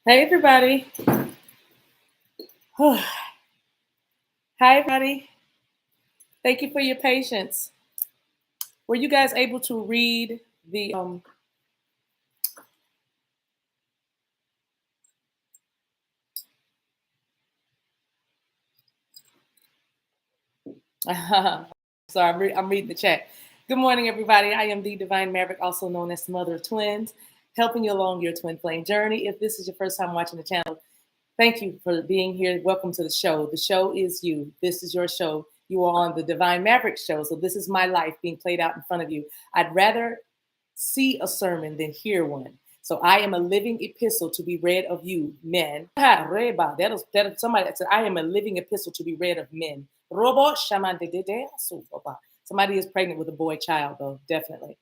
Hey, everybody. Hi, everybody. Thank you for your patience. Were you guys able to read the sorry, I'm reading the chat. Good morning, everybody. I am the Divine Maverick, also known as the Mother of Twins, helping you along your twin flame journey. If this is your first time watching the channel, thank you for being here. Welcome to the show. The show is you. This is your show. You are on the Divine Maverick show. So this is my life being played out in front of you. I'd rather see a sermon than hear one. So I am a living epistle to be read of you, men. That somebody that said, I am a living epistle to be read of men. Somebody is pregnant with a boy child, though, definitely.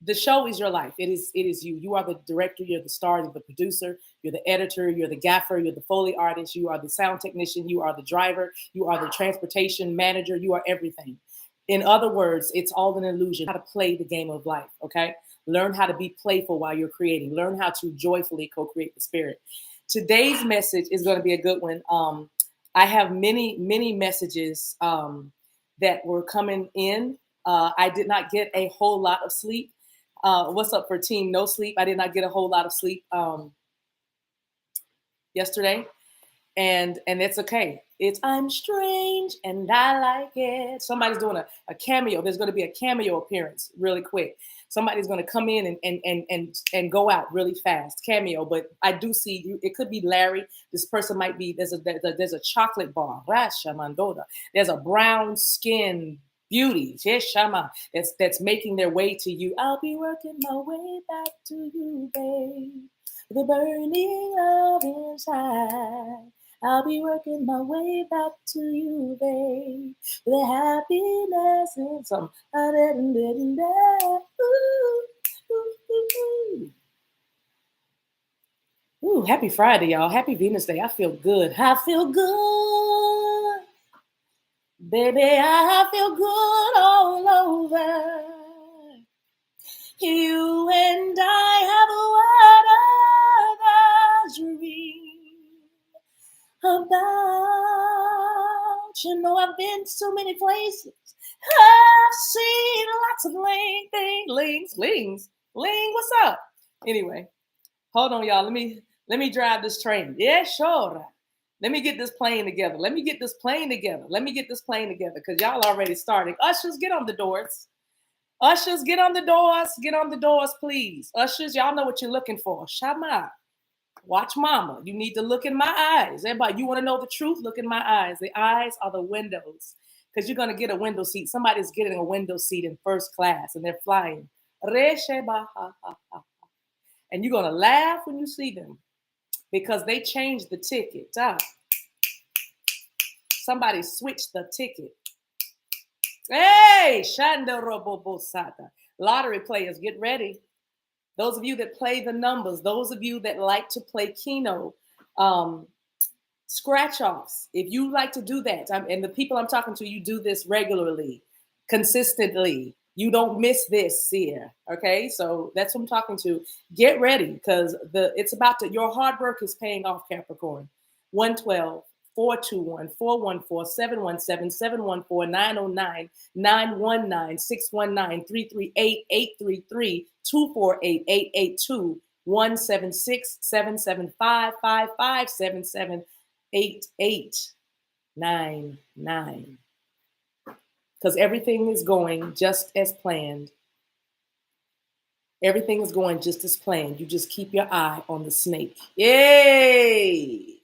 The show is your life. It is you. You are the director, you're the star, you're the producer, you're the editor, you're the gaffer, you're the Foley artist, you are the sound technician, you are the driver, you are the transportation manager, you are everything. In other words, it's all an illusion. How to play the game of life, okay? Learn how to be playful while you're creating. Learn how to joyfully co-create the spirit. Today's message is going to be a good one. I have many messages that were coming in. I did not get a whole lot of sleep. What's up for Team No Sleep? I did not get a whole lot of sleep yesterday, and it's okay. I'm strange and I like it. Somebody's doing a cameo. There's going to be a cameo appearance really quick. Somebody's going to come in and go out really fast. Cameo, but I do see it could be Larry. This person might be there's a chocolate bar. There's a brown skin beauty. That's making their way to you. I'll be working my way back to you, babe. The burning love inside. I'll be working my way back to you, babe. The happiness and some. Ooh, happy Friday, y'all. Happy Venus Day. I feel good. I feel good. Baby, I feel good all over. You and I have a word of dream about. You know, I've been so many places. I've seen lots of lings. Ling, what's up? Anyway, hold on, y'all. Let me drive this train. Yeah, sure. Let me get this plane together. Because y'all already started. Ushers, get on the doors. Ushers, get on the doors. Get on the doors, please. Ushers, y'all know what you're looking for. Shama. Watch mama. You need to look in my eyes. Everybody, you want to know the truth? Look in my eyes. The eyes are the windows. Because you're going to get a window seat. Somebody's getting a window seat in first class and they're flying. And you're going to laugh when you see them. Because they changed the ticket. Somebody switched the ticket. Hey, Shandarobobosata. Lottery players, get ready. Those of you that play the numbers, those of you that like to play Keno, scratch offs. If you like to do that, and the people I'm talking to, you do this regularly, consistently. You don't miss this here. Okay, so that's what I'm talking to. Get ready because it's about to. Your hard work is paying off, Capricorn. 112. 421 414 717 714 909 919 619 338 833 248 882 176 775 5577 8899. Because everything is going just as planned. Everything is going just as planned. You just keep your eye on the snake. Yay!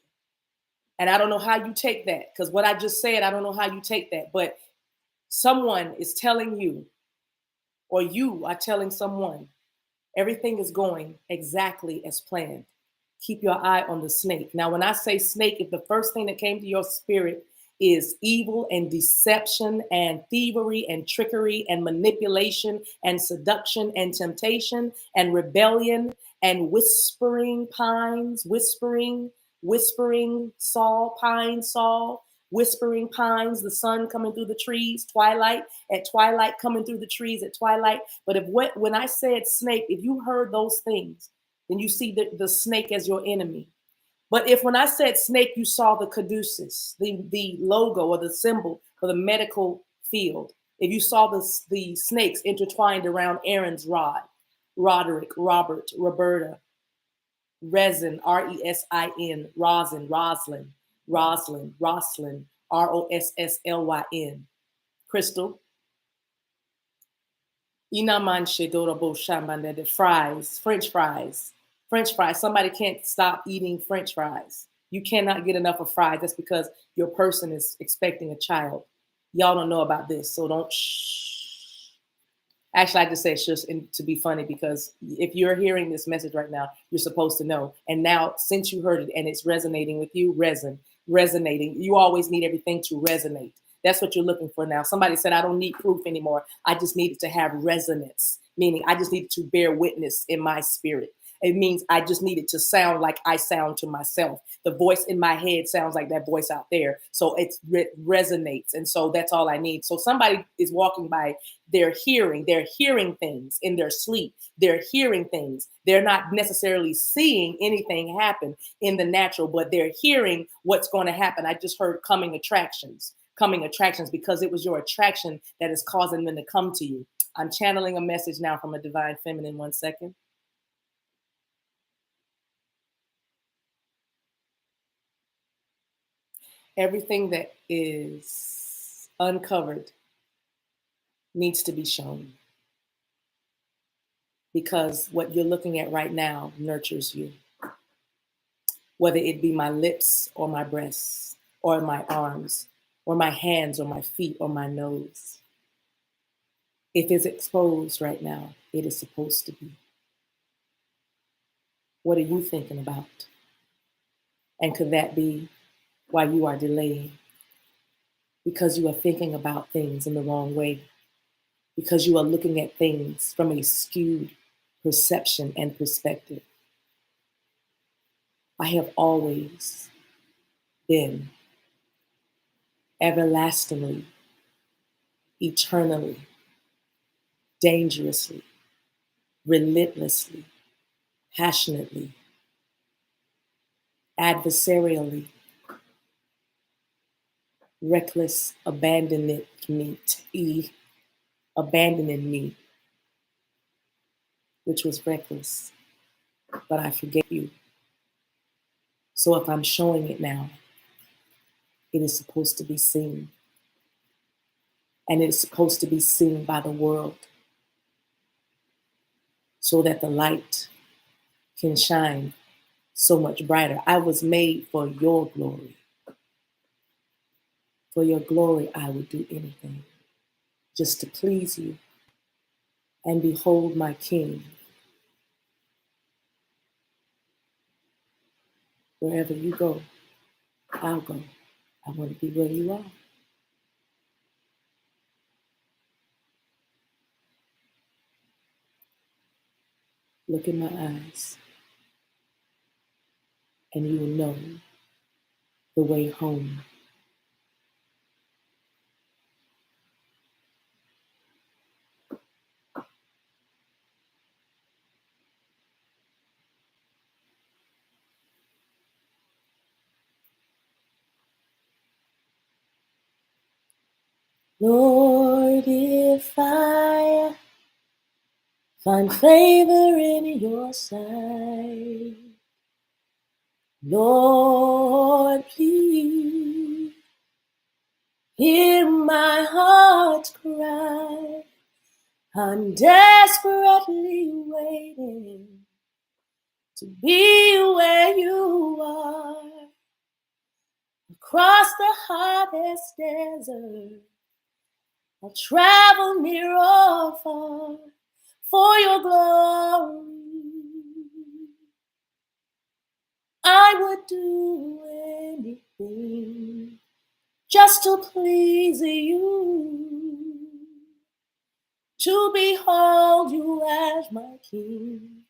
And I don't know how you take that, because what I just said, I don't know how you take that. But someone is telling you, or you are telling someone, everything is going exactly as planned. Keep your eye on the snake. Now, when I say snake, if the first thing that came to your spirit is evil and deception and thievery and trickery and manipulation and seduction and temptation and rebellion and whispering pines, whispering Saul, whispering pines, the sun coming through the trees, twilight coming through the trees at twilight. But when I said snake, if you heard those things, then you see the snake as your enemy. But if when I said snake, you saw the caduceus, the logo or the symbol for the medical field, if you saw the snakes intertwined around Aaron's rod, Roderick, Robert, Roberta, resin, R-E-S-I-N, rosin, Roslyn, Rosslyn, Crystal, the fries, French fries. French fries. Somebody can't stop eating French fries. You cannot get enough of fries. That's because your person is expecting a child. Y'all don't know about this, so don't shh. Actually, I just said shush to be funny, because if you're hearing this message right now, you're supposed to know. And now, since you heard it and it's resonating with you, resonating. You always need everything to resonate. That's what you're looking for now. Somebody said, I don't need proof anymore. I just need it to have resonance, meaning I just need to bear witness in my spirit. It means I just need it to sound like I sound to myself. The voice in my head sounds like that voice out there. So it resonates. And so that's all I need. So somebody is walking by, they're hearing things in their sleep. They're hearing things. They're not necessarily seeing anything happen in the natural, but they're hearing what's going to happen. I just heard coming attractions, because it was your attraction that is causing them to come to you. I'm channeling a message now from a divine feminine. 1 second. Everything that is uncovered needs to be shown, because what you're looking at right now nurtures you. Whether it be my lips or my breasts or my arms or my hands or my feet or my nose. If it's exposed right now, it is supposed to be. What are you thinking about? And could that be why you are delaying? Because you are thinking about things in the wrong way. Because you are looking at things from a skewed perception and perspective. I have always been everlastingly, eternally, dangerously, relentlessly, passionately, adversarially, reckless, abandoning me, which was reckless, but I forgave you. So if I'm showing it now, it is supposed to be seen. And it is supposed to be seen by the world, so that the light can shine so much brighter. I was made for your glory. For your glory, I would do anything, just to please you and behold my King. Wherever you go, I'll go. I want to be where you are. Look in my eyes, and you will know the way home. Lord, if I find favor in your sight, Lord, please hear my heart's cry. I'm desperately waiting to be where you are, across the hottest desert. I'll travel near or far for your glory. I would do anything just to please you, to behold you as my King.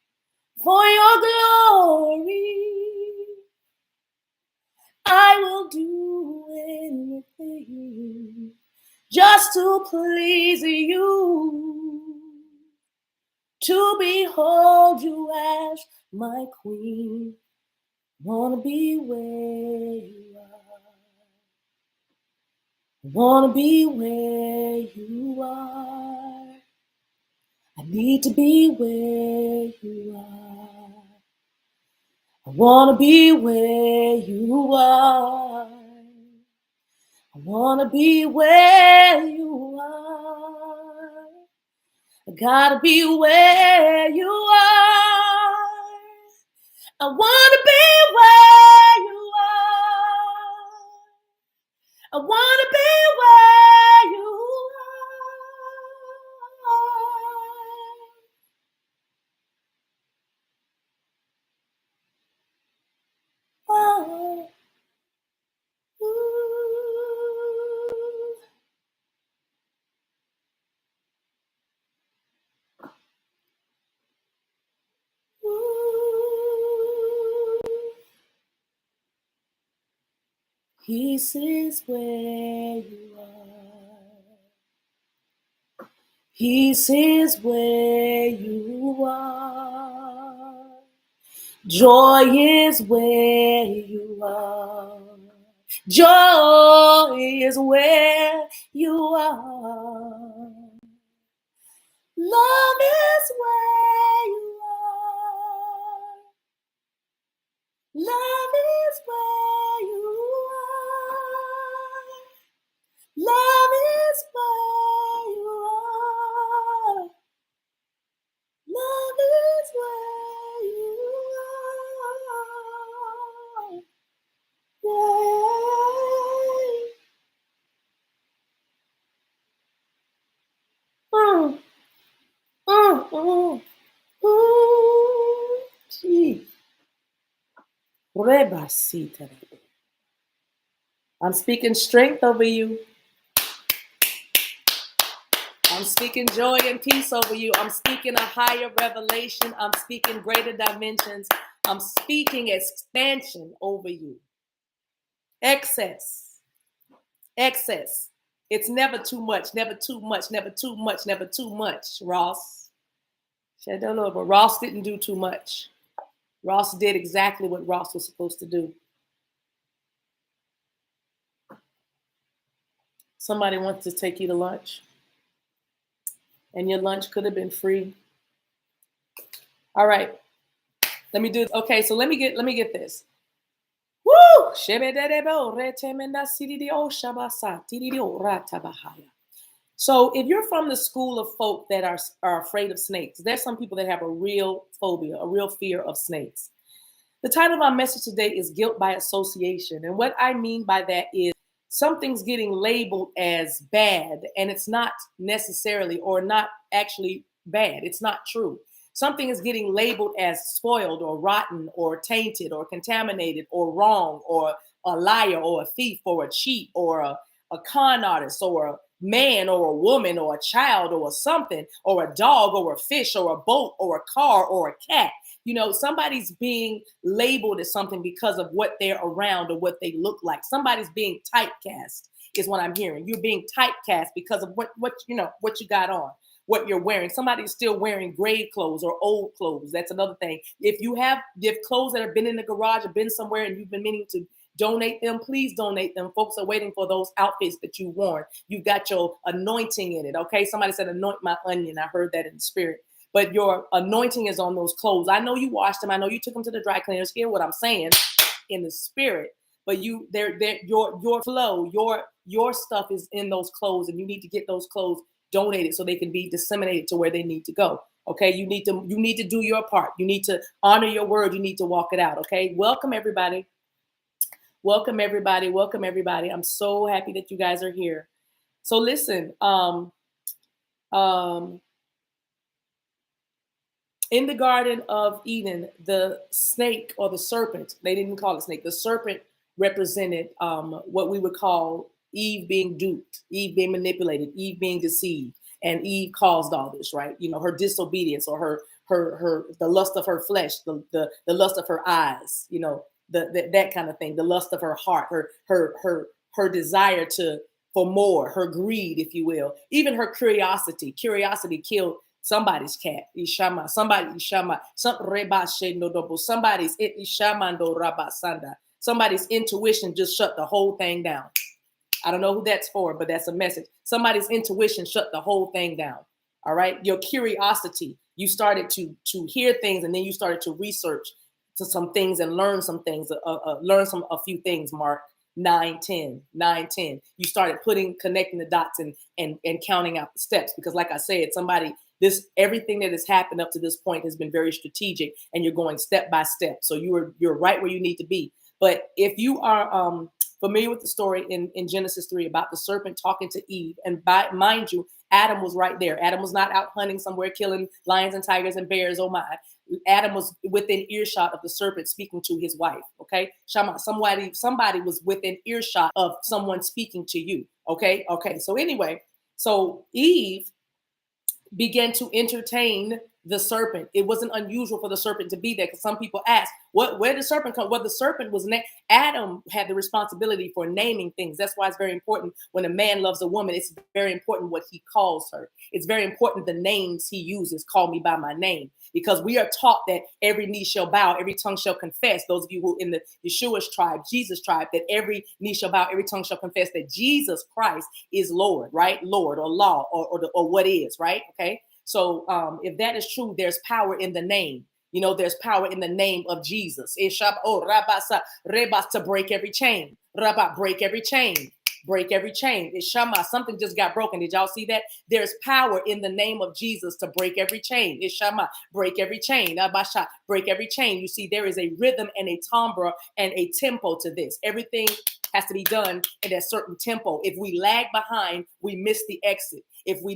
For your glory, I will do anything just to please you, to behold you as my queen. Wanna be where you are. Wanna be where you are. I need to be where you are. I wanna be where you are. I wanna be where you are. I gotta be where you are. I wanna be where you are. I wanna be where you are. Oh, ooh, ooh. Peace is where you are. Peace is where you are. Joy is where you are. Joy is where you are. Love is where you are. Love is where you are. Love is where you are. Love is where you are. Yay. Mm, mm. Ooh, gee. Rebasita. I'm speaking strength over you. I'm speaking joy and peace over you. I'm speaking a higher revelation. I'm speaking greater dimensions. I'm speaking expansion over you. Excess. Excess. It's never too much, never too much, never too much, never too much, Ross. But Ross didn't do too much. Ross did exactly what Ross was supposed to do. Somebody wants to take you to lunch, and your lunch could have been free. All right, let me do. Okay, so let me get this. Woo! So if you're from the school of folk that are afraid of snakes, there's some people that have a real phobia, a real fear of snakes. The title of our message today is Guilt by Association. And what I mean by that is something's getting labeled as bad, and it's not necessarily or not actually bad. It's not true. Something is getting labeled as spoiled or rotten or tainted or contaminated or wrong or a liar or a thief or a cheat or a con artist or a man or a woman or a child or something or a dog or a fish or a boat or a car or a cat. You know, somebody's being labeled as something because of what they're around or what they look like. Somebody's being typecast is what I'm hearing. You're being typecast because of what you got on, what you're wearing. Somebody's still wearing grave clothes or old clothes. That's another thing. If clothes that have been in the garage or been somewhere and you've been meaning to donate them, please donate them. Folks are waiting for those outfits that you worn. You've got your anointing in it. Okay. Somebody said, anoint my onion. I heard that in the spirit. But your anointing is on those clothes. I know you washed them. I know you took them to the dry cleaners. Hear what I'm saying in the spirit. But your flow, your stuff is in those clothes, and you need to get those clothes donated so they can be disseminated to where they need to go. Okay, you need to do your part. You need to honor your word. You need to walk it out. Okay, welcome everybody. Welcome everybody. Welcome everybody. I'm so happy that you guys are here. So listen, in the Garden of Eden, the snake or the serpent, they didn't call it snake, the serpent represented what we would call Eve being duped, Eve being manipulated, Eve being deceived, and Eve caused all this, right? You know, her disobedience or the lust of her flesh, the lust of her eyes, you know, that kind of thing, the lust of her heart, her desire for more, her greed, if you will, even her curiosity. Curiosity killed Somebody's cat. Ishama. Somebody Ishama. Some reba she no double. Somebody's it Ishamando rabasanda. Somebody's intuition just shut the whole thing down. I don't know who that's for, but that's a message. Somebody's intuition shut the whole thing down. All right. Your curiosity, you started to hear things, and then you started to research to some things and learn some things, a few things, Mark. 9, 10. You started connecting the dots and counting out the steps, because like I said, everything that has happened up to this point has been very strategic, and you're going step by step. So you're right where you need to be. But if you are familiar with the story in Genesis 3 about the serpent talking to Eve, and mind you, Adam was right there. Adam was not out hunting somewhere, killing lions and tigers and bears. Oh my. Adam was within earshot of the serpent speaking to his wife. Okay. Shama, somebody was within earshot of someone speaking to you. Okay. So anyway, so Eve began to entertain the serpent. It wasn't unusual for the serpent to be there, because some people ask, where did the serpent come? Well, the serpent was Adam had the responsibility for naming things. That's why it's very important when a man loves a woman. It's very important what he calls her. It's very important the names he uses. Call me by my name, because we are taught that every knee shall bow, every tongue shall confess. Those of you who in the Yeshua's tribe, Jesus tribe, that every knee shall bow, every tongue shall confess that Jesus Christ is Lord, right? Lord or law or what is, right? Okay. So if that is true, there's power in the name. There's power in the name of Jesus. To break every chain. Rabba, break every chain. Break every chain. It's Shama. Something just got broken. Did y'all see that? There's power in the name of Jesus to break every chain. It's Shama. Break every chain. Abasha. Break every chain. You see, there is a rhythm and a timbre and a tempo to this. Everything has to be done in a certain tempo. If we lag behind, we miss the exit. If we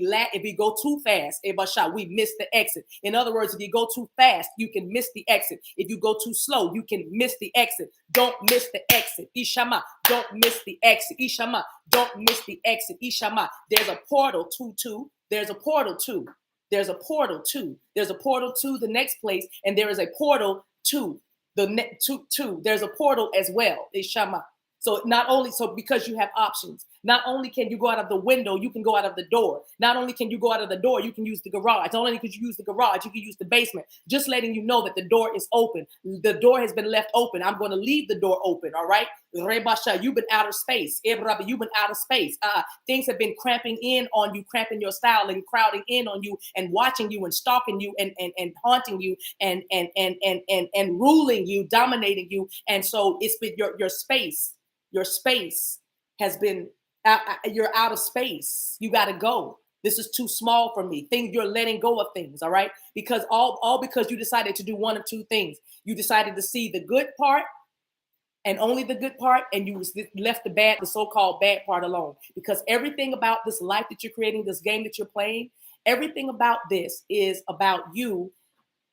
go too fast, we miss the exit. In other words, if you go too fast, you can miss the exit. If you go too slow, you can miss the exit. Don't miss the exit. Ishama, don't miss the exit. Ishama, don't miss the exit. Ishama, there's a portal to. There's a portal to. There's a portal to. There's a portal to the next place, and there is a portal to the There's a portal as well. Ishama. So because you have options, not only can you go out of the window, you can go out of the door. Not only can you go out of the door, you can use the garage. Not only can you use the garage, you can use the basement. Just letting you know that the door is open. The door has been left open. I'm going to leave the door open. All right. Rebasha, you've been out of space. Ebraba, you've been out of space. Things have been cramping in on you, cramping your style and crowding in on you and watching you and stalking you and haunting you and ruling you, dominating you. And so it's been your space. Your space has been, you're out of space. You got to go. This is too small for me. You're letting go of things, all right? Because all because you decided to do one of two things. You decided to see the good part and only the good part, and you left the so-called bad part alone. Because everything about this life that you're creating, this game that you're playing, everything about this is about you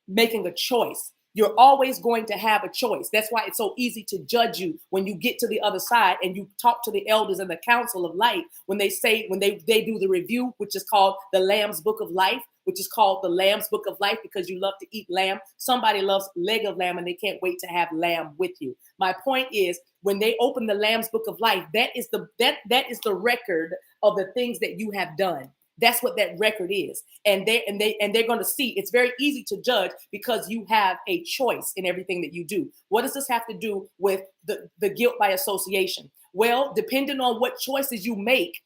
making a choice. You're always going to have a choice. That's why it's so easy to judge you when you get to the other side and you talk to the elders in the council of light when they do the review, which is called the Lamb's Book of Life, because you love to eat lamb. Somebody loves leg of lamb and they can't wait to have lamb with you. My point is, when they open the Lamb's Book of Life, that is the record of the things that you have done. That's what that record is. And they're going to see. It's very easy to judge because you have a choice in everything that you do. What does this have to do with the guilt by association? Well, depending on what choices you make,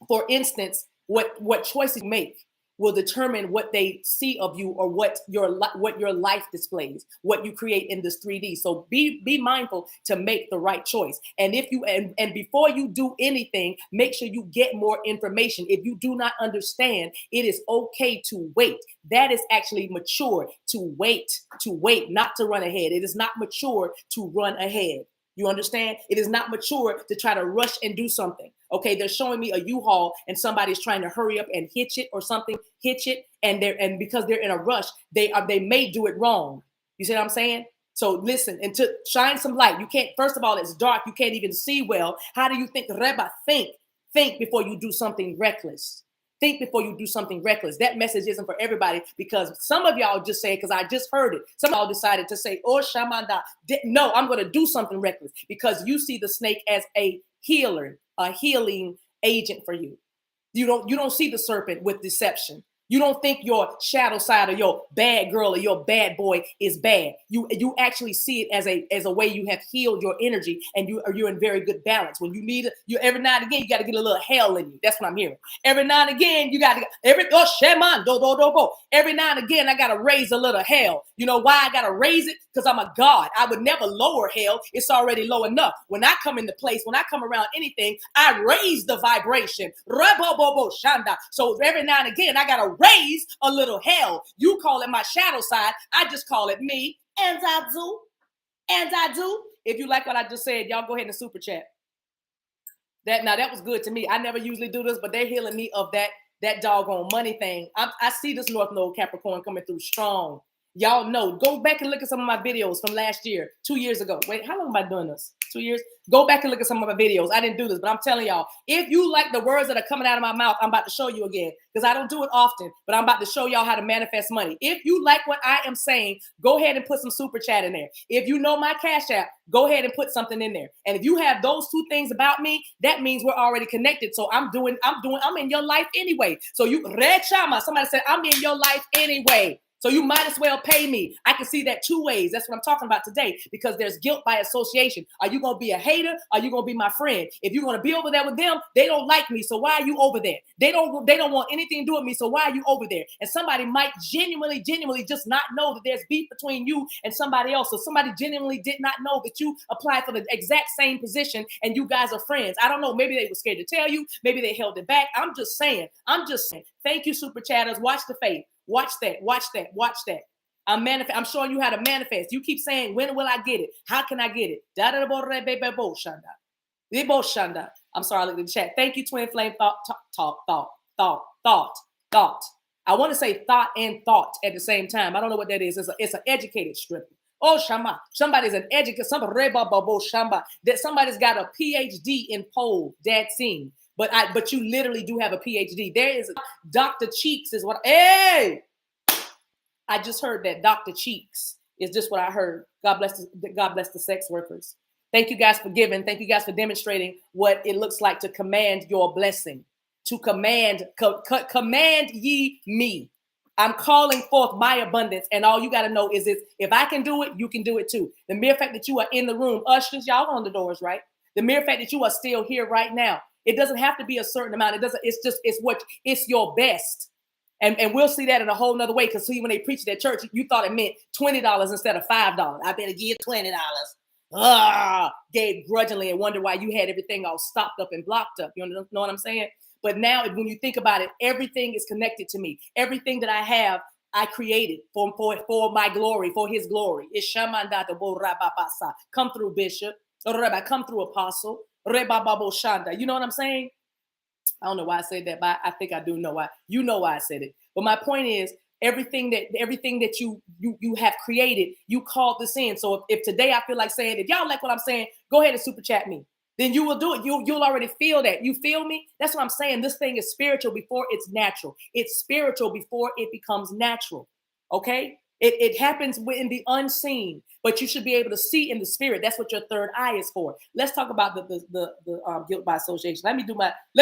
for instance, what choices you make will determine what they see of you or what your life displays, what you create in this 3D. So be mindful to make the right choice. And if you and before you do anything, make sure you get more information. If you do not understand, it is okay to wait. That is actually mature to wait, not to run ahead. It is not mature to run ahead. You understand? It is not mature to try to rush and do something. Okay, they're showing me a U-Haul and somebody's trying to hurry up and hitch it, and because they're in a rush, they may do it wrong. You see what I'm saying? So listen, and to shine some light. You can't. First of all, it's dark. You can't even see well. How do you think, Reba? Think before you do something reckless. Think before you do something reckless. That message isn't for everybody because some of y'all just say it because I just heard it. Some of y'all decided to say, oh, Shamanda. No, I'm going to do something reckless because you see the snake as a healer, a healing agent for you. You don't see the serpent with deception. You don't think your shadow side or your bad girl or your bad boy is bad. You actually see it as a way you have healed your energy, and you're in very good balance. When you need you every now and again, you got to get a little hell in you. That's what I'm hearing. Every now and again, you got to every now and again, I got to raise a little hell. You know why I got to raise it? Because I'm a God. I would never lower hell. It's already low enough. When I come into place, when I come around anything, I raise the vibration. So every now and again, I got to raise a little hell. You call it my shadow side. I just call it me. And I do. If you like what I just said, y'all go ahead and super chat. That was good to me. I never usually do this, but they're healing me of that doggone money thing. I see this North Node Capricorn coming through strong. Y'all know. Go back and look at some of my videos from last year, 2 years ago. Wait, how long am I doing this? 2 years? Go back and look at some of my videos. I didn't do this, but I'm telling y'all, if you like the words that are coming out of my mouth, I'm about to show you again, because I don't do it often, but I'm about to show y'all how to manifest money. If you like what I am saying, go ahead and put some super chat in there. If you know my Cash App, go ahead and put something in there. And if you have those two things about me, that means we're already connected. So I'm in your life anyway. So Red Chama, somebody said, I'm in your life anyway. So you might as well pay me. I can see that two ways. That's what I'm talking about today, because there's guilt by association. Are you going to be a hater? Are you going to be my friend? If you're going to be over there with them, they don't like me. So why are you over there? They don't want anything to do with me. So why are you over there? And somebody might genuinely just not know that there's beef between you and somebody else. So somebody genuinely did not know that you applied for the exact same position and you guys are friends. I don't know. Maybe they were scared to tell you. Maybe they held it back. I'm just saying. Thank you, super chatters. Watch the faith. Watch that. I'm showing you how to manifest. You keep saying, when will I get it? How can I get it? I'm sorry, I looked at the chat. Thank you, Twin Flame. Thought. I want to say thought and thought at the same time. I don't know what that is. It's an educated stripper. Oh, Shama. Somebody's an educated. Somebody's got a PhD in pole. That scene. But you literally do have a PhD. There is Dr. Cheeks is what. Hey, I just heard that Dr. Cheeks is just what I heard. God bless the sex workers. Thank you guys for giving. Thank you guys for demonstrating what it looks like to command your blessing. To command ye me. I'm calling forth my abundance, and all you got to know is this: if I can do it, you can do it too. The mere fact that you are in the room, ushers, y'all on the doors, right? The mere fact that you are still here right now. It doesn't have to be a certain amount. It's your best. And we'll see that in a whole nother way. Because see, when they preached at church, you thought it meant $20 instead of $5. I better give $20. Gave grudgingly and wonder why you had everything all stopped up and blocked up. You know what I'm saying? But now when you think about it, everything is connected to me. Everything that I have, I created for my glory, for his glory. It's Shamandata Borababasa. Come through, Bishop. Come through, Apostle. You know what I'm saying? I don't know why I said that, but I think I do know why. You know why I said it. But my point is, everything that you have created, you called this in. So if today I feel like saying, if y'all like what I'm saying, go ahead and super chat me. Then you will do it. You'll already feel that. You feel me? That's what I'm saying. This thing is spiritual before it's natural. It's spiritual before it becomes natural. Okay? It happens in the unseen, but you should be able to see in the spirit. That's what your third eye is for. Let's talk about the guilt by association. Let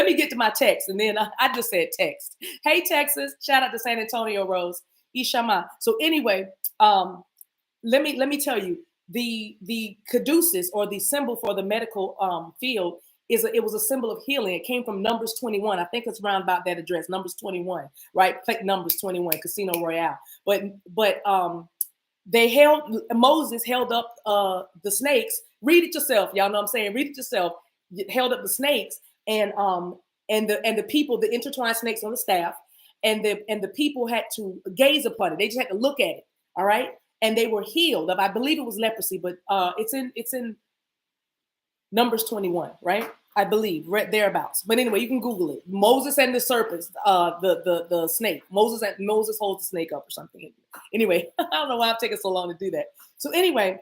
me get to my text, and then I just said text. Hey Texas, shout out to San Antonio Rose, Ishama. So anyway, let me tell you, the caduceus, or the symbol for the medical field, it was a symbol of healing. It came from Numbers 21. I think it's around about that address, Numbers 21, right? Click Numbers 21, Casino Royale. But Moses held up the snakes. Read it yourself. Y'all know what I'm saying? Read it yourself. Held up the snakes and the people, the intertwined snakes on the staff, and the people had to gaze upon it. They just had to look at it. All right. And they were healed of, I believe it was leprosy, but it's in Numbers 21, right? I believe, right thereabouts. But anyway, you can Google it. Moses and the serpents, the snake. Moses holds the snake up or something. Anyway, I don't know why I'm taking so long to do that. So anyway,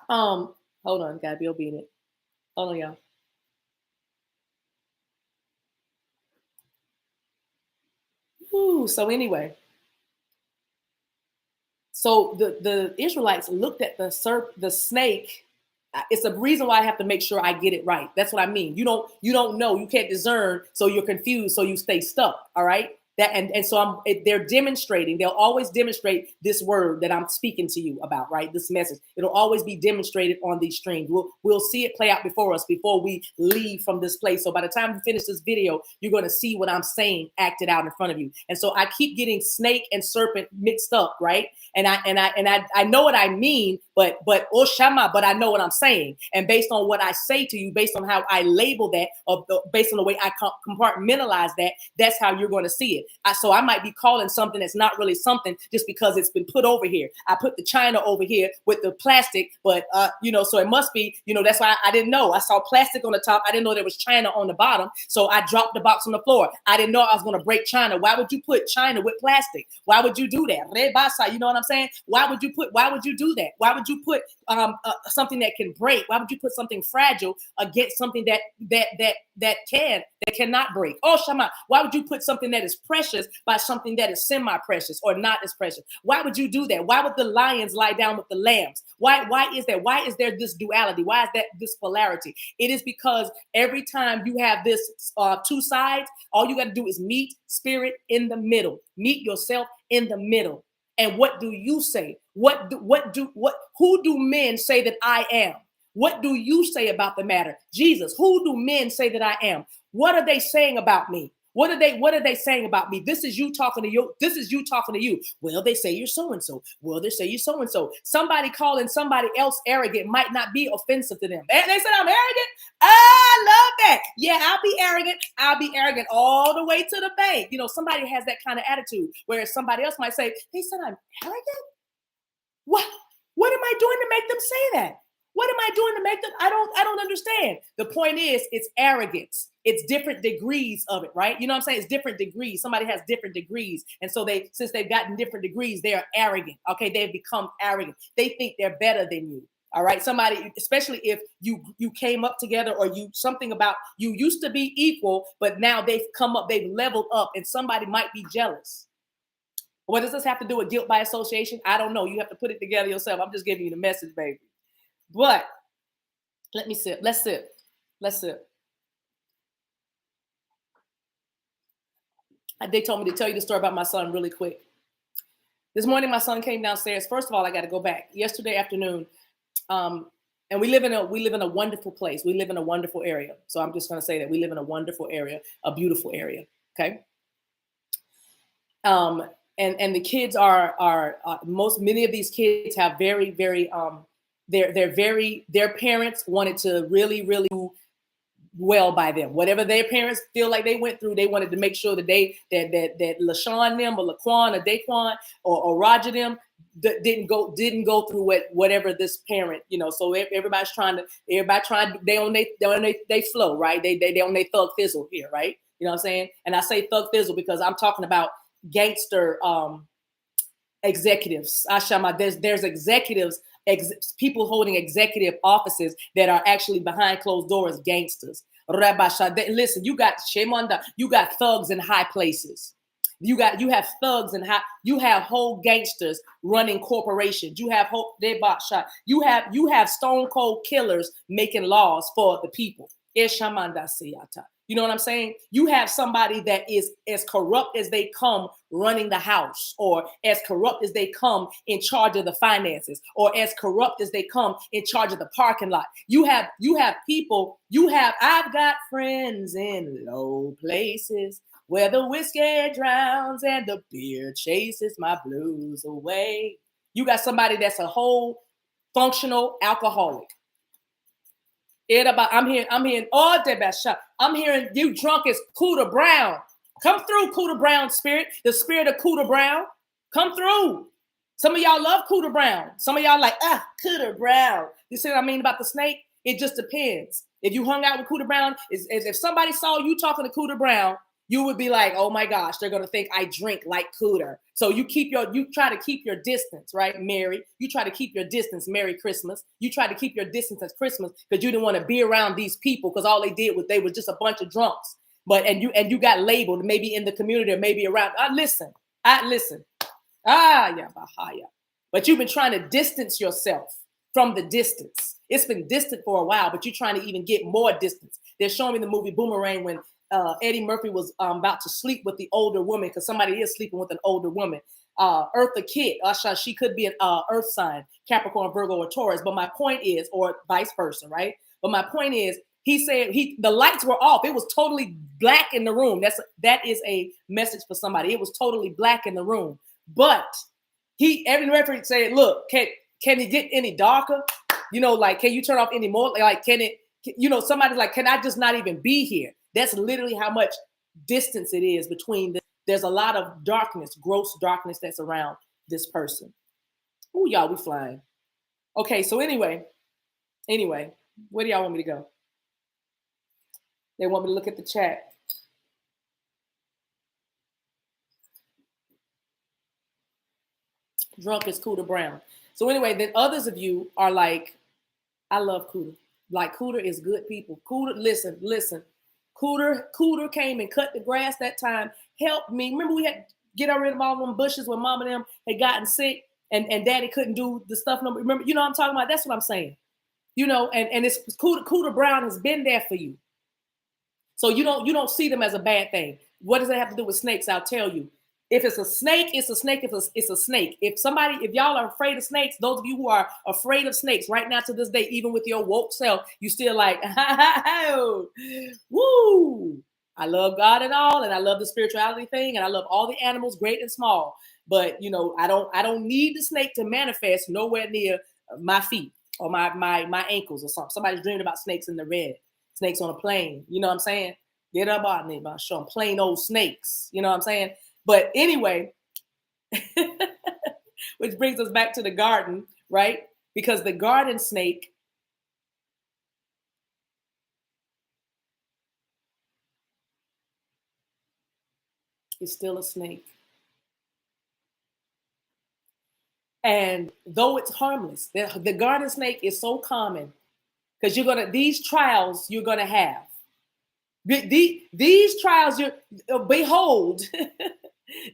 hold on, gotta be obedient. Hold on, y'all. So anyway, so the Israelites looked at the snake. It's a reason why I have to make sure I get it right. That's what I mean. You don't know. You can't discern, so you're confused, so you stay stuck. All right. They're demonstrating. They'll always demonstrate this word that I'm speaking to you about, right? This message. It'll always be demonstrated on these streams. We'll see it play out before us before we leave from this place. So by the time we finish this video, you're going to see what I'm saying acted out in front of you. And so I keep getting snake and serpent mixed up, right? And I know what I mean, but Oshama, but I know what I'm saying. And based on what I say to you, based on how I label that, or based on the way I compartmentalize that, that's how you're going to see it. So I might be calling something that's not really something just because it's been put over here. I put the China over here with the plastic, but so it must be, that's why I didn't know. I saw plastic on the top. I didn't know there was China on the bottom. So I dropped the box on the floor. I didn't know I was going to break China. Why would you put China with plastic? Why would you do that? Rebasa, you know what I'm saying? Why would you do that? Why would you put something that can break? Why would you put something fragile against something that cannot break? Oh, Shama, why would you put something that is precious by something that is semi-precious or not as precious? Why would you do that? Why would the lions lie down with the lambs? Why is that? Why is there this duality? Why is that this polarity? It is because every time you have this two sides, all you got to do is meet spirit in the middle. Meet yourself in the middle. And what do you say? Who do men say that I am? What do you say about the matter? Jesus, who do men say that I am? What are they saying about me? What are they saying about me? This is you talking to you. This is you talking to you. Well, they say you're so-and-so. Well, they say you're so-and-so. Somebody calling somebody else arrogant might not be offensive to them. They said I'm arrogant. I love that. Yeah, I'll be arrogant. I'll be arrogant all the way to the bank. Somebody has that kind of attitude, whereas somebody else might say, they said I'm arrogant? What am I doing to make them say that? What am I doing to make them? I don't understand. The point is, it's arrogance. It's different degrees of it, right? You know what I'm saying? It's different degrees. Somebody has different degrees. And so since they've gotten different degrees, they are arrogant. Okay. They've become arrogant. They think they're better than you. All right. Somebody, especially if you came up together or you used to be equal, but now they've leveled up, and somebody might be jealous. What does this have to do with guilt by association? I don't know. You have to put it together yourself. I'm just giving you the message, baby. But let me sip. Let's sip. They told me to tell you the story about my son really quick. This morning, my son came downstairs. First of all, I got to go back. Yesterday afternoon, and we live in a wonderful place. We live in a wonderful area. So I'm just going to say that we live in a wonderful area, a beautiful area. Okay. And the kids many of these kids have very, very, their parents wanted to really, really do well by them. Whatever their parents feel like they went through, they wanted to make sure that that LaShawn them or Laquan or Daquan or Roger them didn't go through whatever this parent, so everybody's trying, they on they flow, right? They on they thug fizzle here, right? You know what I'm saying? And I say thug fizzle because I'm talking about gangster executives. There's executives, people holding executive offices that are actually behind closed doors gangsters. Listen, you got thugs in high places. You have thugs and you have whole gangsters running corporations. You have you have stone cold killers making laws for the people. You know what I'm saying? You have somebody that is as corrupt as they come running the house, or as corrupt as they come in charge of the finances, or as corrupt as they come in charge of the parking lot. You have people, I've got friends in low places where the whiskey drowns and the beer chases my blues away. You got somebody that's a whole functional alcoholic. I'm hearing all the best shot. I'm hearing you drunk as Cooter Brown. Come through, Cooter Brown spirit. The spirit of Cooter Brown. Come through. Some of y'all love Cooter Brown. Some of y'all like, Cooter Brown. You see what I mean about the snake? It just depends. If you hung out with Cooter Brown, if somebody saw you talking to Cooter Brown, you would be like, oh my gosh, they're going to think I drink like Cooter. So you try to keep your distance, right, Mary? You try to keep your distance, Merry Christmas. You try to keep your distance at Christmas because you didn't want to be around these people because all they did was they were just a bunch of drunks. And you got labeled maybe in the community or maybe around. Listen. Yeah, Bahaya. But you've been trying to distance yourself from the distance. It's been distant for a while, but you're trying to even get more distance. They're showing me the movie Boomerang when Eddie Murphy was about to sleep with the older woman, because somebody is sleeping with an older woman. Eartha Kitt, she could be an Earth sign, Capricorn, Virgo, or Taurus. But my point is, or vice versa, right? But my point is, he said the lights were off. It was totally black in the room. That is a message for somebody. It was totally black in the room. But Eddie Murphy said, look, can it get any darker? Like, can you turn off any more? Like, can it, somebody's like, can I just not even be here? That's literally how much distance it is between there's a lot of darkness, gross darkness that's around this person. Ooh, y'all, we flying. Okay, so anyway, where do y'all want me to go? They want me to look at the chat. Drunk is Cooter Brown. So anyway, then others of you are like, I love Cooter. Like, Cooter is good people. Cooter, listen. Cooter came and cut the grass that time, helped me. Remember, we had to get rid of all them bushes when mom and them had gotten sick and daddy couldn't do the stuff. Remember, what I'm talking about? That's what I'm saying. And it's Cooter Brown has been there for you. So you don't see them as a bad thing. What does that have to do with snakes? I'll tell you. If it's a snake, it's a snake. It's a snake. If y'all are afraid of snakes, those of you who are afraid of snakes right now to this day, even with your woke self, you still like, woo. I love God and all, and I love the spirituality thing, and I love all the animals, great and small. But I don't need the snake to manifest nowhere near my feet or my ankles or something. Somebody's dreaming about snakes in the red, snakes on a plane. You know what I'm saying? Get up on me, about showing plain old snakes. You know what I'm saying? But anyway, which brings us back to the garden, right? Because the garden snake is still a snake. And though it's harmless, the garden snake is so common, because these trials you're gonna have. These trials, behold,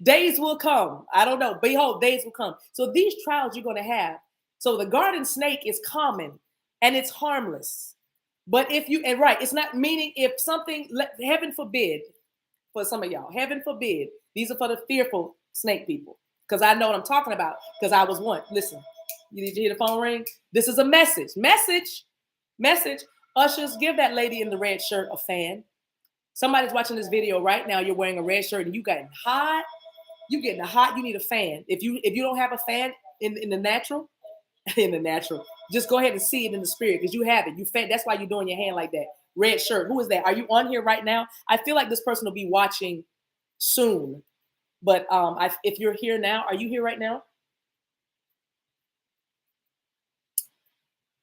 days will come. I don't know. Behold, days will come. So these trials you're going to have. So the garden snake is common and it's harmless. But it's not meaning if something, heaven forbid, for some of y'all, heaven forbid, these are for the fearful snake people. Because I know what I'm talking about, because I was one. Listen, did you hear the phone ring? This is a message. Ushers, give that lady in the red shirt a fan. Somebody's watching this video right now. You're wearing a red shirt and you getting hot. You need a fan. If you don't have a fan in the natural, just go ahead and see it in the spirit, because you have it. That's why you're doing your hand like that. Red shirt. Who is that? Are you on here right now? I feel like this person will be watching soon. But if you're here now, are you here right now?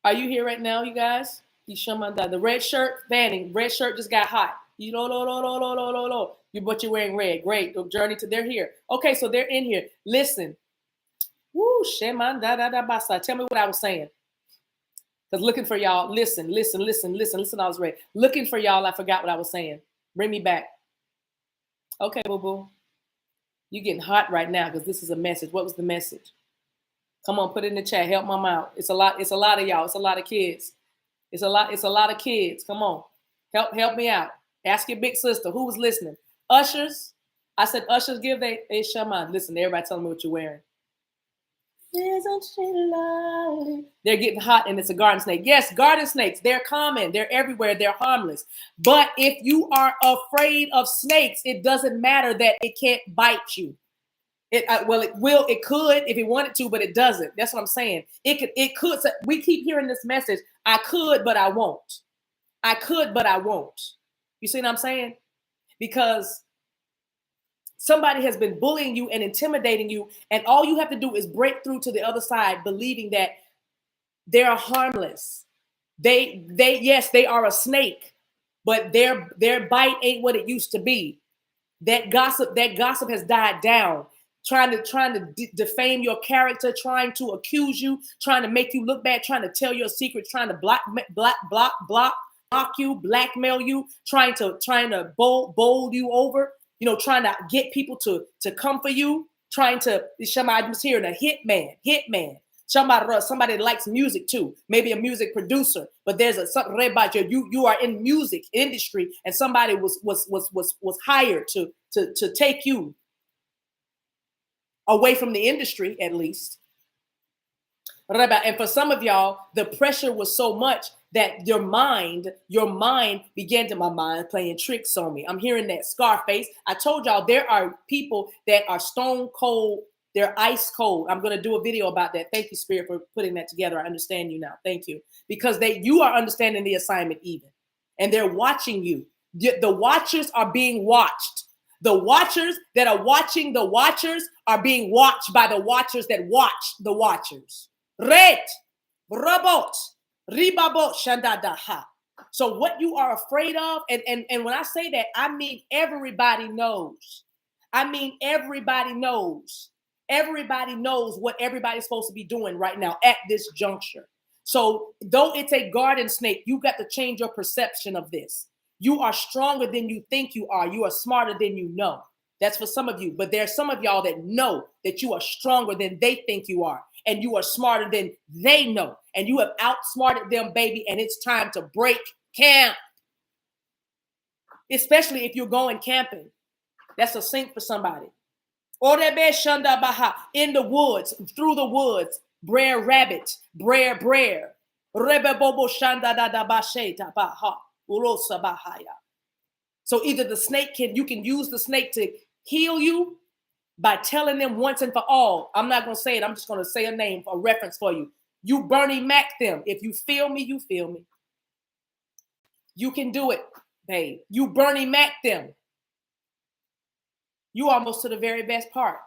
Are you here right now, you guys? The red shirt, fanning. Red shirt just got hot. But you're wearing red. Great. The journey to, they're here. Okay, so they're in here. Listen. Woo, sheman da da da basa. Tell me what I was saying. Because looking for y'all. Listen. I was ready. Looking for y'all. I forgot what I was saying. Bring me back. Okay, boo-boo. You're getting hot right now because this is a message. What was the message? Come on, put it in the chat. Help mom out. It's a lot of y'all. It's a lot of kids. It's a lot of kids. Come on. Help me out. Ask your big sister who was listening. Ushers. I said, ushers, give a shaman. Listen, everybody telling me what you're wearing. Isn't she lovely? They're getting hot and it's a garden snake. Yes, garden snakes. They're common. They're everywhere. They're harmless. But if you are afraid of snakes, it doesn't matter that it can't bite you. It could if it wanted to, but it doesn't. That's what I'm saying. It could. So we keep hearing this message. I could, but I won't. I could, but I won't. You see what I'm saying? Because somebody has been bullying you and intimidating you, and all you have to do is break through to the other side, believing that they are harmless. They are a snake, but their bite ain't what it used to be. That gossip has died down. Trying to defame your character, trying to accuse you, trying to make you look bad, trying to tell your secrets, trying to block you, blackmail you, trying to bowl you over, trying to get people to come for you, trying to, I'm just hearing a hitman. Somebody likes music too, maybe a music producer, but there's something about you are in music industry, and somebody was hired to take you away from the industry, at least. And for some of y'all, the pressure was so much that your mind began to, my mind playing tricks on me. I'm hearing that Scarface. I told y'all there are people that are stone cold. They're ice cold. I'm going to do a video about that. Thank you, Spirit, for putting that together. I understand you now. Thank you. Because you are understanding the assignment even. And they're watching you. The watchers are being watched. The watchers that are watching the watchers are being watched by the watchers that watch the watchers. Ret, robot, ribabot, shandadaha. So what you are afraid of, and when I say that, I mean everybody knows. I mean everybody knows. Everybody knows what everybody's supposed to be doing right now at this juncture. So though it's a garden snake, you got to change your perception of this. You are stronger than you think you are. You are smarter than you know. That's for some of you. But there's some of y'all that know that you are stronger than they think you are. And you are smarter than they know. And you have outsmarted them, baby. And it's time to break camp. Especially if you're going camping. That's a sync for somebody. In the woods, through the woods. Brer rabbit. Brer. So either the snake you can use the snake to heal you by telling them once and for all. I'm not going to say it. I'm just going to say a name, a reference for you. You Bernie Mac them. If you feel me, you feel me. You can do it, babe. You Bernie Mac them. You almost to the very best part.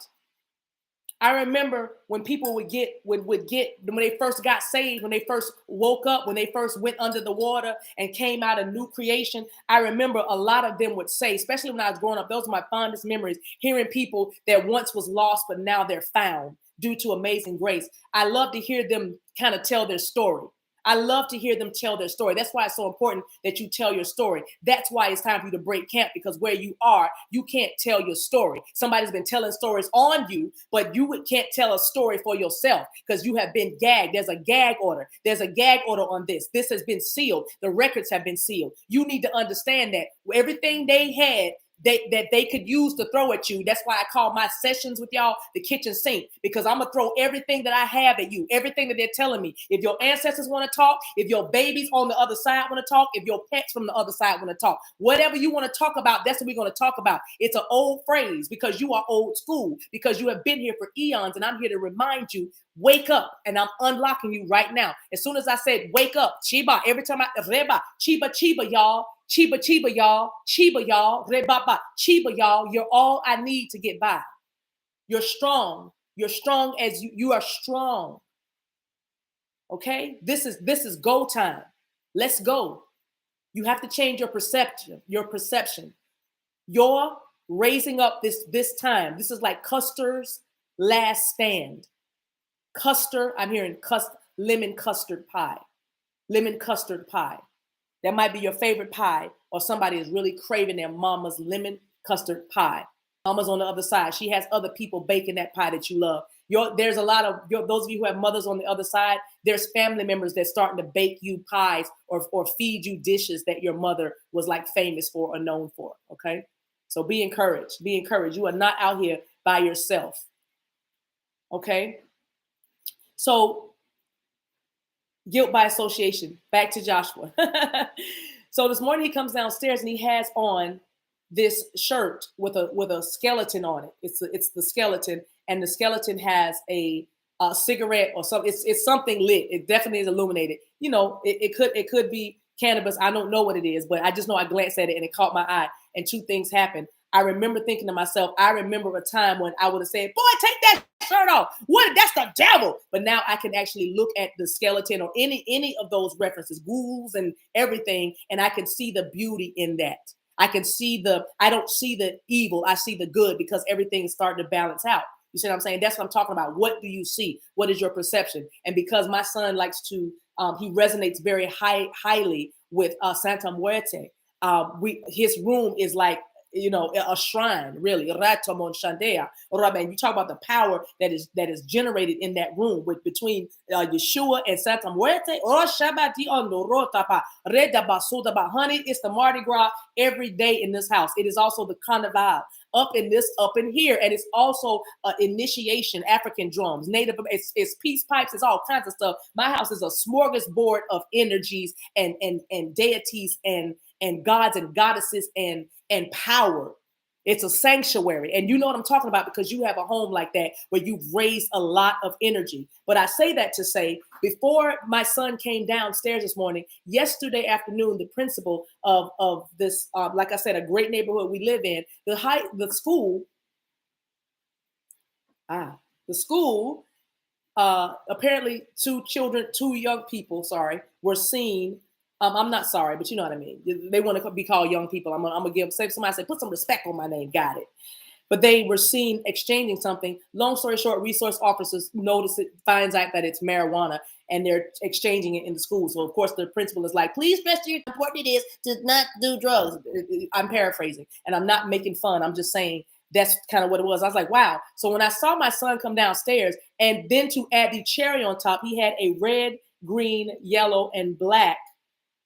I remember when people would get when they first got saved, when they first woke up, when they first went under the water and came out a new creation. I remember a lot of them would say, especially when I was growing up, those are my fondest memories, hearing people that once was lost, but now they're found due to amazing grace. I love to hear them kind of tell their story. I love to hear them tell their story. That's why it's so important that you tell your story. That's why it's time for you to break camp, because where you are, you can't tell your story. Somebody's been telling stories on you, but you can't tell a story for yourself because you have been gagged. There's a gag order. There's a gag order on this. This has been sealed. The records have been sealed. You need to understand that everything they had that they could use to throw at you. That's why I call my sessions with y'all the kitchen sink, because I'm gonna throw everything that I have at you, everything that they're telling me. If your ancestors want to talk, if your babies on the other side want to talk, if your pets from the other side want to talk, whatever you want to talk about, that's what we're going to talk about. It's an old phrase because you are old school, because you have been here for eons, and I'm here to remind you, wake up, and I'm unlocking you right now. As soon as I said wake up, Chiba, every time Reba, Chiba, y'all. Chiba, y'all. Chiba, y'all. Rebaba, Chiba, y'all. You're all I need to get by. You're strong. You're strong as you are strong. Okay? This is go time. Let's go. You have to change your perception. You're raising up this time. This is like Custer's last stand. Custer, I'm hearing lemon custard pie. Lemon custard pie. That might be your favorite pie, or somebody is really craving their mama's lemon custard pie. Mama's on the other side. She has other people baking that pie that you love. There's a lot of those of you who have mothers on the other side. There's family members that's starting to bake you pies or feed you dishes that your mother was like famous for or known for. Okay, so be encouraged. Be encouraged. You are not out here by yourself. Okay, so. Guilt by association. Back to Joshua. So this morning he comes downstairs and he has on this shirt with a skeleton on it. It's the skeleton, and the skeleton has a cigarette or something. It's something lit. It definitely is illuminated. You know, it could be cannabis. I don't know what it is, but I just know I glanced at it and it caught my eye. And two things happened. I remember thinking to myself, I remember a time when I would have said, boy, take that shirt off. What? That's the devil. But now I can actually look at the skeleton or any of those references, ghouls and everything, and I can see the beauty in that. I don't see the evil. I see the good, because everything is starting to balance out. You see what I'm saying? That's what I'm talking about. What do you see? What is your perception? And because my son likes to, he resonates very highly with Santa Muerte. His room is like a shrine, really. Ratamon Shandea. And you talk about the power that is generated in that room between Yeshua and Santa Muerte. Honey, it's the Mardi Gras every day in this house. It is also the Carnival up in here, and it's also initiation, African drums, native, it's peace pipes, it's all kinds of stuff. My house is a smorgasbord of energies and deities and gods and goddesses and power. It's a sanctuary. And you know what I'm talking about, because you have a home like that where you've raised a lot of energy. But I say that to say, before my son came downstairs this morning, yesterday afternoon, the principal of this, like I said, a great neighborhood we live in, the school, apparently two young people, were seen. I'm not sorry, but you know what I mean. They want to be called young people. I'm gonna somebody say, put some respect on my name. Got it. But they were seen exchanging something. Long story short, resource officers notice it, finds out that it's marijuana, and they're exchanging it in the school. So of course the principal is like, please stress how important it is to not do drugs. I'm paraphrasing, and I'm not making fun. I'm just saying that's kind of what it was. I was like, wow. So when I saw my son come downstairs, and then to add the cherry on top, he had a red, green, yellow, and black.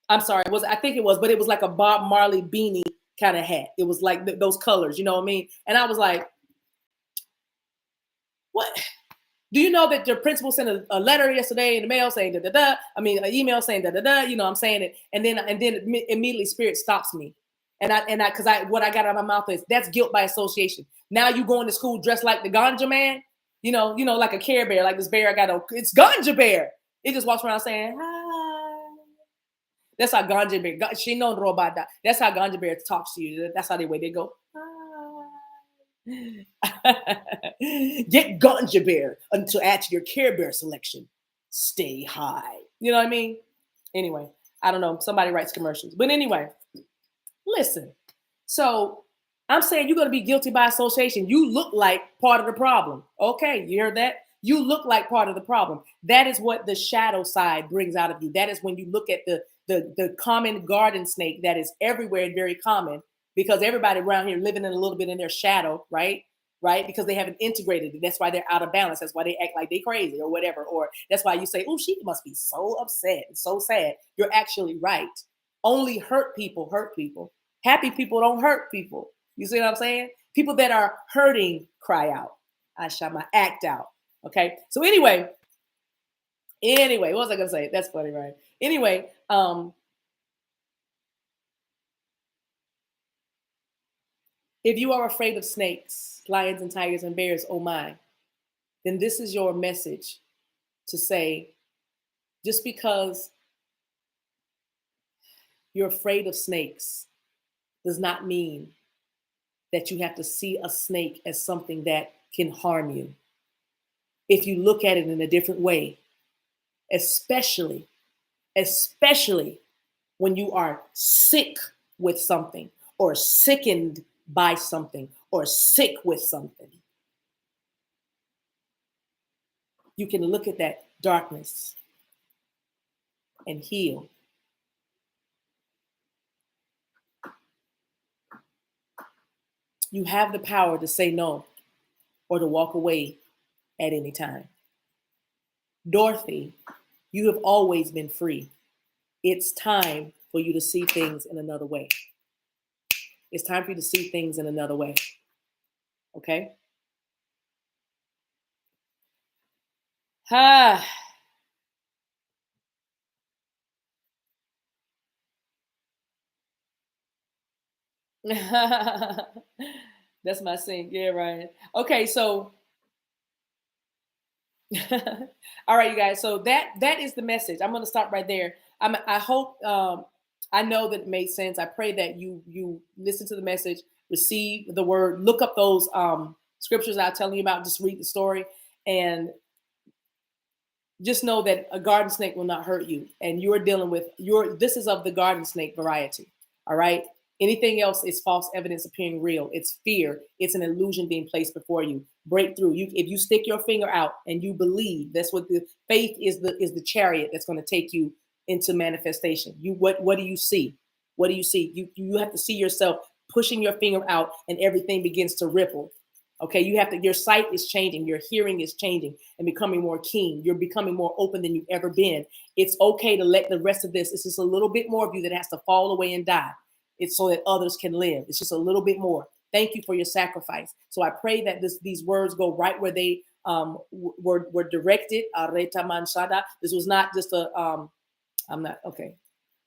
I'm sorry, but it was like a Bob Marley beanie kind of hat. It was like those colors, you know what I mean? And I was like, what? Do you know that your principal sent a letter yesterday in the mail saying da-da-da? I mean, an email saying da-da-da, I'm saying it. And then immediately spirit stops me. Because what I got out of my mouth is, that's guilt by association. Now you going to school dressed like the ganja man, like a Care Bear, like this bear it's Ganja Bear. It just walks around saying, hi. That's how Ganja Bear, she known Robada. That's how Ganja Bear talks to you. That's how they go. Get Ganja Bear to add to your Care Bear selection. Stay high. You know what I mean? Anyway, I don't know. Somebody writes commercials. But anyway, listen. So I'm saying you're going to be guilty by association. You look like part of the problem. Okay, you heard that? You look like part of the problem. That is what the shadow side brings out of you. That is when you look at the common garden snake that is everywhere and very common, because everybody around here living in a little bit in their shadow, right? Because they haven't integrated it. That's why they're out of balance. That's why they act like they crazy or whatever. Or that's why you say, oh, she must be so upset and so sad. You're actually right. Only hurt people hurt people. Happy people don't hurt people. You see what I'm saying? People that are hurting cry out. I shall my act out. Okay. So anyway, what was I gonna say? That's funny, right? Anyway, if you are afraid of snakes, lions, and tigers and bears, oh my, then this is your message to say, just because you're afraid of snakes does not mean that you have to see a snake as something that can harm you. If you look at it in a different way, especially when you are sick with something, or sickened by something, or sick with something, you can look at that darkness and heal. You have the power to say no or to walk away at any time. Dorothy, you have always been free. It's time for you to see things in another way. It's time for you to see things in another way. Okay? That's my sink. Yeah, Ryan. Okay, so all right, you guys. So that is the message. I'm going to stop right there. I hope I know that it made sense. I pray that you listen to the message, receive the word, look up those scriptures I was telling you about. Just read the story, and just know that a garden snake will not hurt you. And you're dealing with this is of the garden snake variety. All right. Anything else is false evidence appearing real. It's fear. It's an illusion being placed before you. Breakthrough. If you stick your finger out and you believe, that's what the faith is. The chariot that's going to take you into manifestation. What do you see? What do you see? You have to see yourself pushing your finger out and everything begins to ripple. Okay, your sight is changing, your hearing is changing and becoming more keen. You're becoming more open than you've ever been. It's okay to let the rest of this, it's just a little bit more of you that has to fall away and die. It's so that others can live. It's just a little bit more. Thank you for your sacrifice. So I pray that these words go right where they were directed. This was not just I'm not, okay.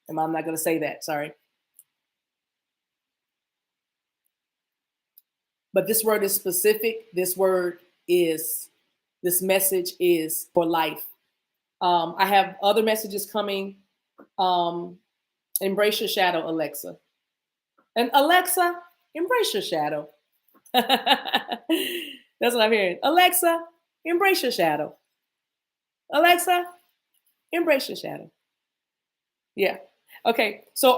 I'm not going to say that, sorry. But this word is specific. This message is for life. I have other messages coming. Embrace your shadow, Alexa. And Alexa, embrace your shadow. That's what I'm hearing. Alexa, embrace your shadow. Alexa, embrace your shadow. Yeah. Okay. So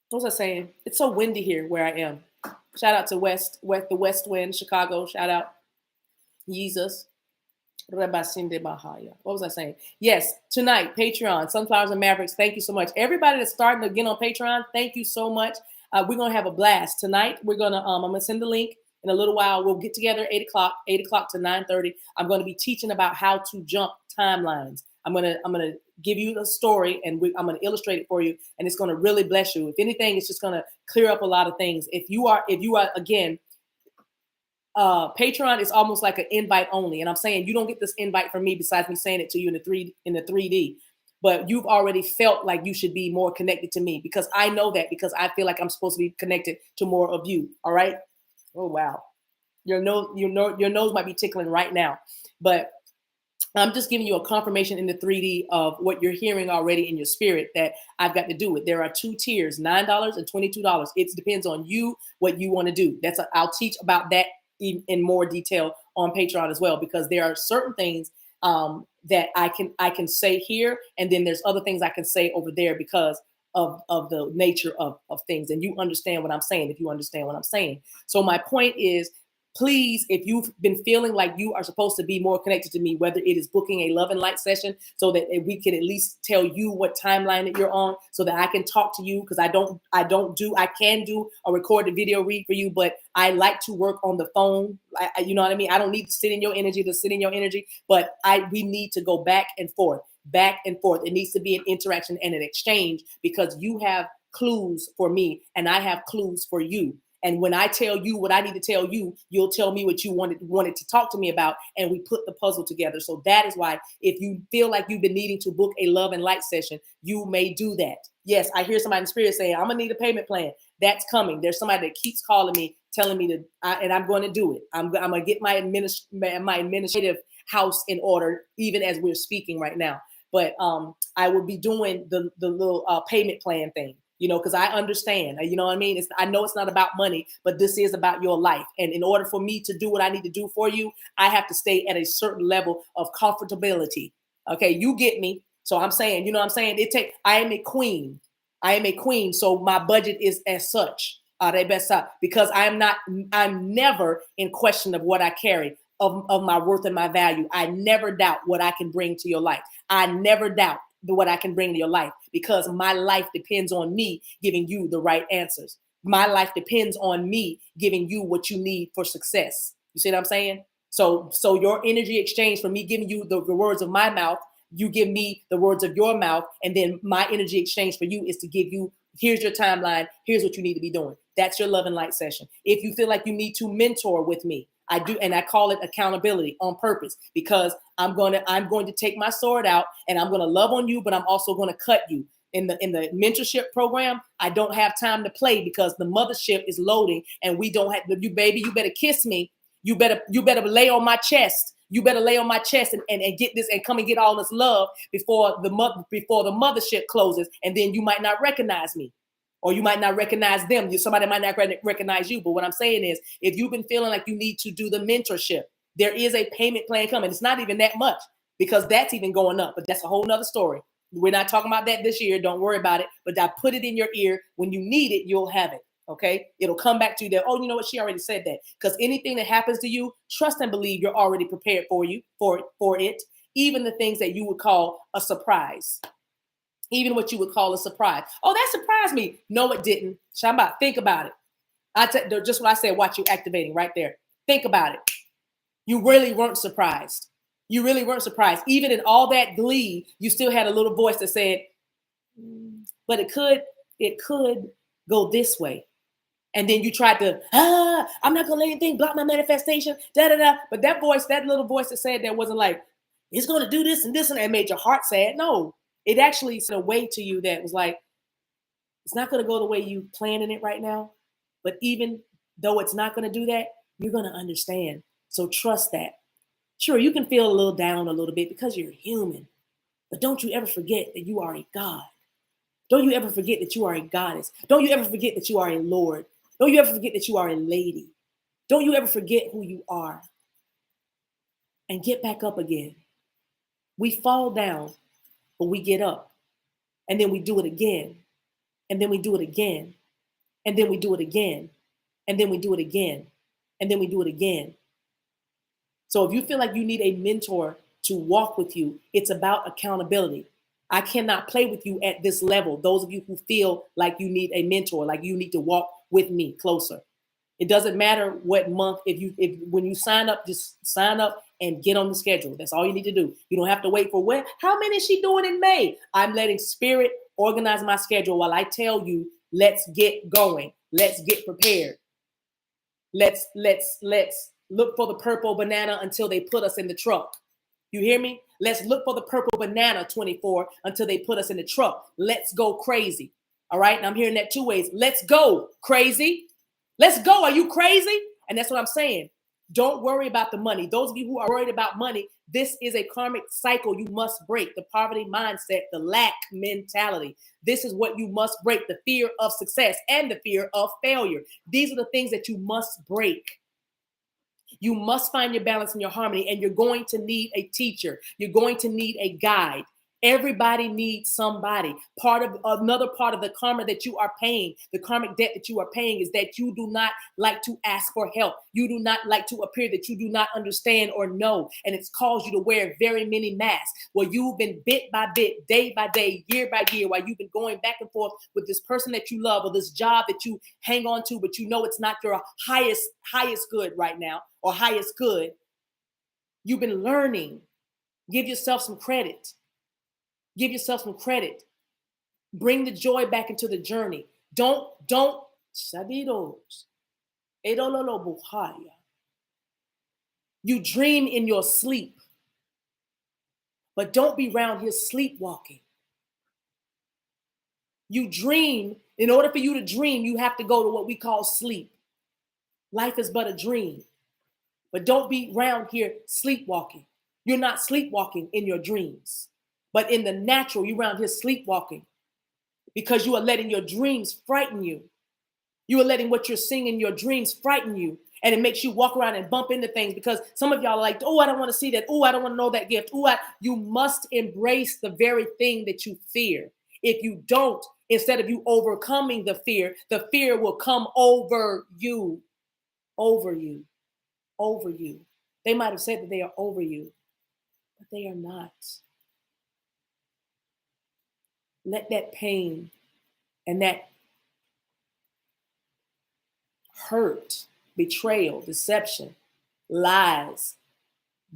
what was I saying? It's so windy here where I am. Shout out to the West Wind, Chicago. Shout out Jesus. What was I saying? Yes, tonight, Patreon, Sunflowers and Mavericks. Thank you so much. Everybody that's starting to get on Patreon, thank you so much. We're gonna have a blast tonight. We're gonna I'm gonna send the link in a little while. We'll get together 8 o'clock to 9:30. I'm gonna be teaching about how to jump timelines. I'm gonna give you the story and I'm gonna illustrate it for you, and it's gonna really bless you. If anything, it's just gonna clear up a lot of things. If you are again. Patreon is almost like an invite only. And I'm saying you don't get this invite from me besides me saying it to you in the 3D. But you've already felt like you should be more connected to me because I know that because I feel like I'm supposed to be connected to more of you. All right. Oh, wow. Your nose might be tickling right now. But I'm just giving you a confirmation in the 3D of what you're hearing already in your spirit that I've got to do it. There are 2 tiers, $9 and $22. It depends on you, what you want to do. I'll teach about that in more detail on Patreon as well, because there are certain things that I can say here, and then there's other things I can say over there because of the nature of things. And you understand what I'm saying, if you understand what I'm saying. So my point is, please, if you've been feeling like you are supposed to be more connected to me, whether it is booking a love and light session so that we can at least tell you what timeline that you're on so that I can talk to you, because I can do a recorded video read for you, but I like to work on the phone. You know what I mean? I don't need to sit in your energy, but we need to go back and forth. It needs to be an interaction and an exchange, because you have clues for me and I have clues for you. And when I tell you what I need to tell you, you'll tell me what you wanted to talk to me about, and we put the puzzle together. So that is why, if you feel like you've been needing to book a love and light session, you may do that. Yes, I hear somebody in the spirit saying, I'm gonna need a payment plan. That's coming. There's somebody that keeps calling me, telling me and I'm going to do it. I'm gonna get my administrative house in order, even as we're speaking right now. But I will be doing the little payment plan thing. Because I understand, you know what I mean? I know it's not about money, but this is about your life. And in order for me to do what I need to do for you, I have to stay at a certain level of comfortability. Okay, you get me? So I'm saying, you know what I'm saying? I am a queen. So my budget is as such. Because I'm never in question of what I carry, of my worth and my value. I never doubt what I can bring to your life. I never doubt what I can bring to your life, because my life depends on me giving you the right answers. My life depends on me giving you what you need for success. You see what I'm saying? So your energy exchange for me giving you the words of my mouth, you give me the words of your mouth, and then my energy exchange for you is to give you, here's your timeline, here's what you need to be doing. That's your love and light session. If you feel like you need to mentor with me, I do, and I call it accountability on purpose, because I'm going to take my sword out and I'm going to love on you, but I'm also going to cut you. In the mentorship program, I don't have time to play because the mothership is loading, and we don't have you, baby. You better kiss me. You better lay on my chest. You better lay on my chest and get this and come and get all this love before the mothership closes, and then you might not recognize me. Or you might not recognize them. Somebody might not recognize you. But what I'm saying is, if you've been feeling like you need to do the mentorship, there is a payment plan coming. It's not even that much, because that's even going up. But that's a whole nother story. We're not talking about that this year. Don't worry about it. But I put it in your ear. When you need it, you'll have it. Okay? It'll come back to you that, oh, you know what? She already said that. Because anything that happens to you, trust and believe you're already prepared for it. Even the things that you would call a surprise. Even what you would call a surprise. Oh, that surprised me. No, it didn't. Shamba, think about it. Just what I said, watch you activating right there. Think about it. You really weren't surprised. You really weren't surprised. Even in all that glee, you still had a little voice that said, but it could go this way. And then you tried to, I'm not gonna let anything block my manifestation, da da da. But that voice, that little voice that said that wasn't like, it's gonna do this and this and made your heart sad. No, it actually said a way to you that was like, it's not gonna go the way you planning it right now. But even though it's not gonna do that, you're gonna understand. So trust that. Sure, you can feel a little down a little bit because you're human. But don't you ever forget that you are a God. Don't you ever forget that you are a goddess. Don't you ever forget that you are a Lord. Don't you ever forget that you are a lady. Don't you ever forget who you are. And get back up again. We fall down, but we get up. And then we do it again. And then we do it again. And then we do it again. And then we do it again. And then we do it again. So if you feel like you need a mentor to walk with you, it's about accountability. I cannot play with you at this level. Those of you who feel like you need a mentor, like you need to walk with me closer. It doesn't matter what month. If when you sign up, just sign up and get on the schedule. That's all you need to do. You don't have to wait for when. How many is she doing in May? I'm letting Spirit organize my schedule while I tell you, let's get going. Let's get prepared. Let's look for the purple banana until they put us in the truck. You hear me? Let's look for the purple banana 24 until they put us in the truck. Let's go crazy. All right. And I'm hearing that two ways. Let's go crazy. Let's go. Are you crazy? And that's what I'm saying. Don't worry about the money. Those of you who are worried about money, this is a karmic cycle you must break. The poverty mindset, the lack mentality. This is what you must break. The fear of success and the fear of failure. These are the things that you must break. You must find your balance and your harmony, and you're going to need a teacher. You're going to need a guide. Everybody needs somebody. Another part of the karma that you are paying, the karmic debt that you are paying, is that you do not like to ask for help. You do not like to appear that you do not understand or know, and it's caused you to wear very many masks. Well, you've been bit by bit, day by day, year by year, while you've been going back and forth with this person that you love or this job that you hang on to, but you know it's not your highest good right now or highest good. You've been learning. Give yourself some credit. Give yourself some credit. Bring the joy back into the journey. Don't, Shabidos. Edololo buhaya. You dream in your sleep, but don't be around here sleepwalking. You dream. In order for you to dream, you have to go to what we call sleep. Life is but a dream, but don't be around here sleepwalking. You're not sleepwalking in your dreams. But in the natural, you're around here sleepwalking because you are letting your dreams frighten you. You are letting what you're seeing in your dreams frighten you. And it makes you walk around and bump into things because some of y'all are like, oh, I don't want to see that. Oh, I don't want to know that gift. You must embrace the very thing that you fear. If you don't, instead of you overcoming the fear will come over you, over you, over you. They might have said that they are over you, but they are not. Let that pain and that hurt, betrayal, deception, lies,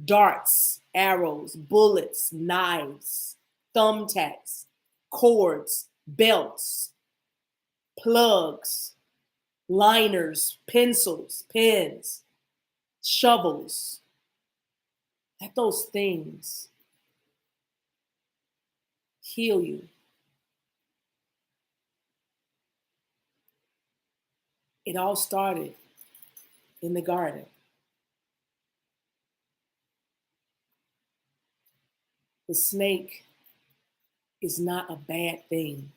darts, arrows, bullets, knives, thumbtacks, cords, belts, plugs, liners, pencils, pens, shovels. Let those things heal you. It all started in the garden. The snake is not a bad thing.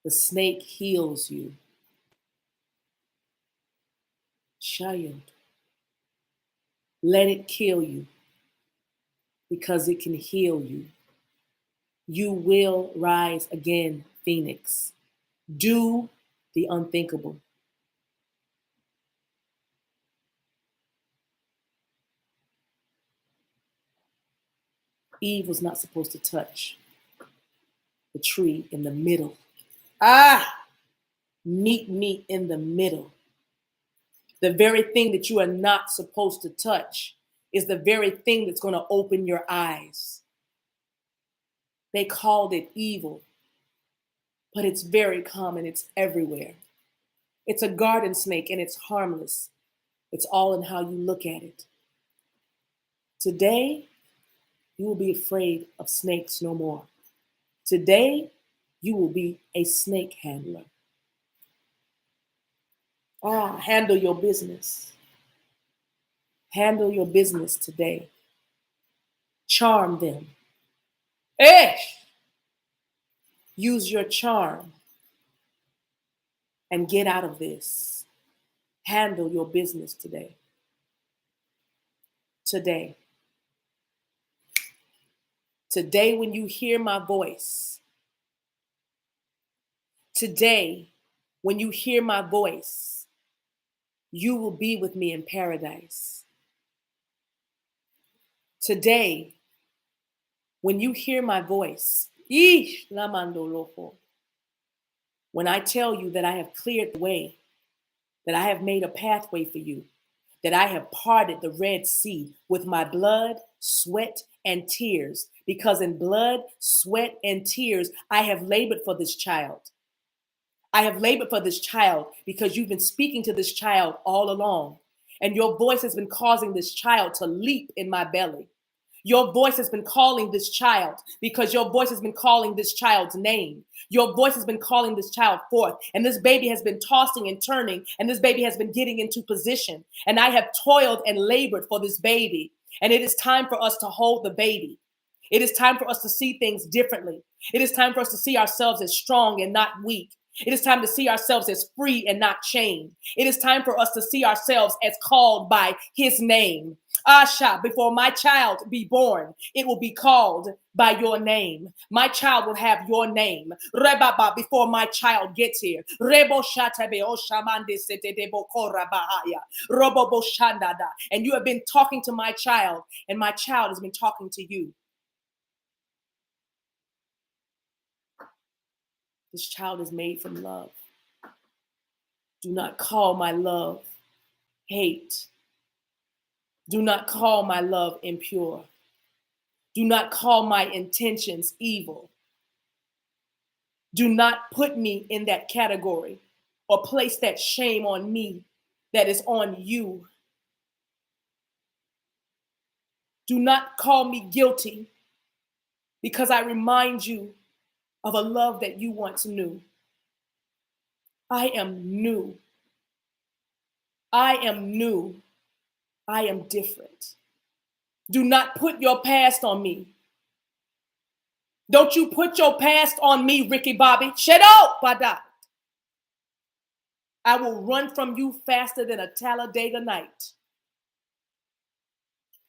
The snake heals you. Child, let it kill you because it can heal you. You will rise again, Phoenix. Do the unthinkable. Eve was not supposed to touch. the tree in the middle. Meet me in the middle. The very thing that you are not supposed to touch is the very thing that's going to open your eyes. They called it evil, but it's very common. It's everywhere. It's a garden snake and it's harmless. It's all in how you look at it. Today, you will be afraid of snakes no more. Today, you will be a snake handler. Handle your business. Handle your business today. Charm them. Use your charm and get out of this. Handle your business today. Today. Today, when you hear my voice. Today, when you hear my voice, you will be with me in paradise. Today, when you hear my voice, when I tell you that I have cleared the way, that I have made a pathway for you, that I have parted the Red Sea with my blood, sweat, and tears, because in blood, sweat, and tears, I have labored for this child. I have labored for this child because you've been speaking to this child all along, and your voice has been causing this child to leap in my belly. Your voice has been calling this child because your voice has been calling this child's name. Your voice has been calling this child forth, and this baby has been tossing and turning, and this baby has been getting into position. And I have toiled and labored for this baby, and it is time for us to hold the baby. It is time for us to see things differently. It is time for us to see ourselves as strong and not weak. It is time to see ourselves as free and not chained. It is time for us to see ourselves as called by his name. Asha, before my child be born, it will be called by your name. My child will have your name. Rebaba, before my child gets here. Rebo shatabe oshamande sete debo korabahaya. Robobo shandada. And you have been talking to my child, and my child has been talking to you. This child is made from love. Do not call my love hate. Do not call my love impure. Do not call my intentions evil. Do not put me in that category or place that shame on me that is on you. Do not call me guilty because I remind you of a love that you once knew. I am new. I am new. I am different. Do not put your past on me. Don't you put your past on me, Ricky Bobby. Shut up, Bada. I will run from you faster than a Talladega night.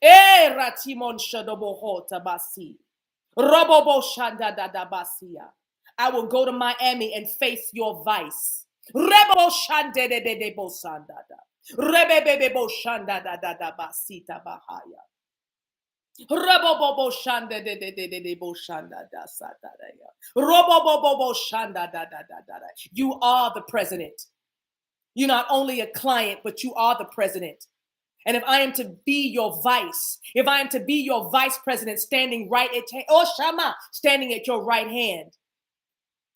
Ratimon Shadobohota Basi. Robobo Shandadabasia. I will go to Miami and face your vice. Rebo Shandedebo Sandada. Rebebebo Shandadada Basita Bahaya. Robobo Shanda de Boshanda da Sataya. Robobo Shanda da. You are the president. You're not only a client, but you are the president. And if I am to be your vice, if I am to be your vice president standing right at standing at your right hand,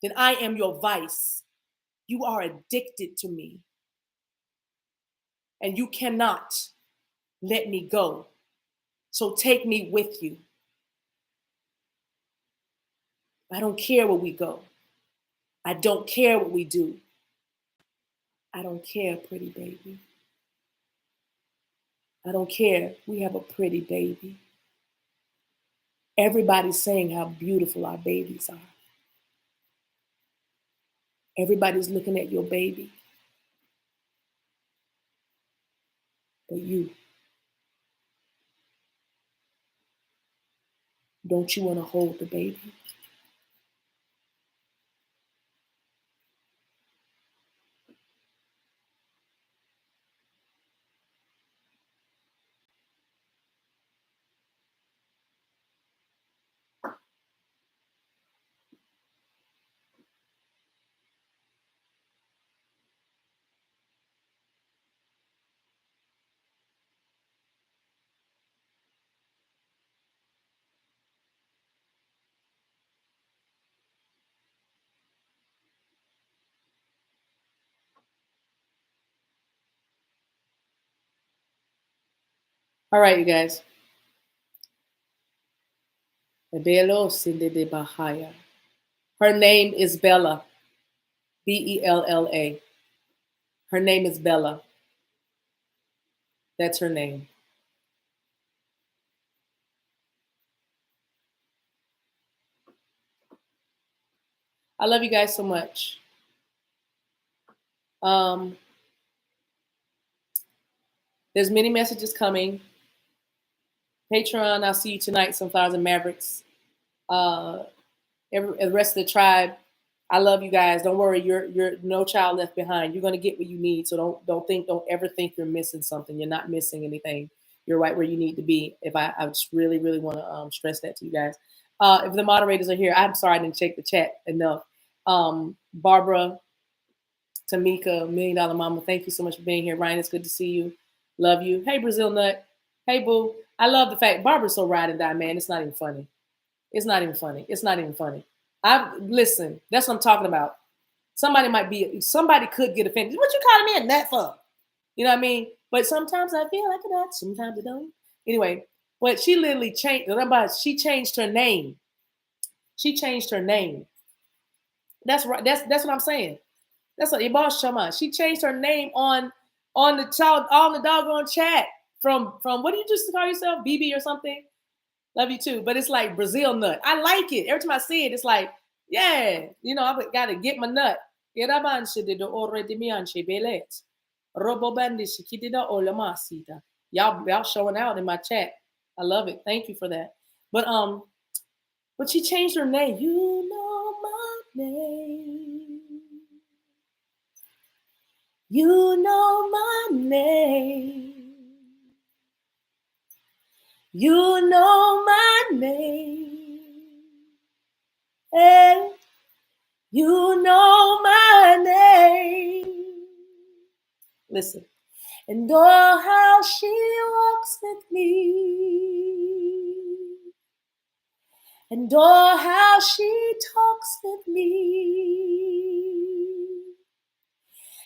then I am your vice. You are addicted to me. And you cannot let me go. So take me with you. I don't care where we go. I don't care what we do. I don't care, pretty baby. I don't care. We have a pretty baby. Everybody's saying how beautiful our babies are. Everybody's looking at your baby. But you. Don't you want to hold the baby? All right, you guys. Her name is Bella. Bella. Her name is Bella. That's her name. I love you guys so much. There's many messages coming. Patreon, I'll see you tonight, Sunflowers and Mavericks. The rest of the tribe, I love you guys. Don't worry, you're no child left behind. You're gonna get what you need. So don't ever think you're missing something. You're not missing anything. You're right where you need to be. If I just really want to stress that to you guys. If the moderators are here, I'm sorry I didn't check the chat enough. Barbara, Tamika, $1 Million Mama, thank you so much for being here. Ryan, it's good to see you. Love you. Hey, Brazil Nut. Hey, boo. I love the fact Barbara's so ride and die, man. It's not even funny. It's not even funny. It's not even funny. Listen, that's what I'm talking about. Somebody could get offended. What you calling me a nut for? You know what I mean? But sometimes I feel like a nut. Sometimes I don't. Anyway, but she literally changed. She changed her name. She changed her name. That's right. That's what I'm saying. That's what Ibosh Shama. She changed her name on the doggone chat from what do you just call yourself? BB or something? Love you too. But it's like Brazil nut. I like it. Every time I see it, it's like, yeah, you know, I gotta get my nut. Y'all showing out in my chat. I love it. Thank you for that. But she changed her name. You know my name. You know my name. You know my name. Hey, you know my name. Listen. And oh, how she walks with me. And oh, how she talks with me.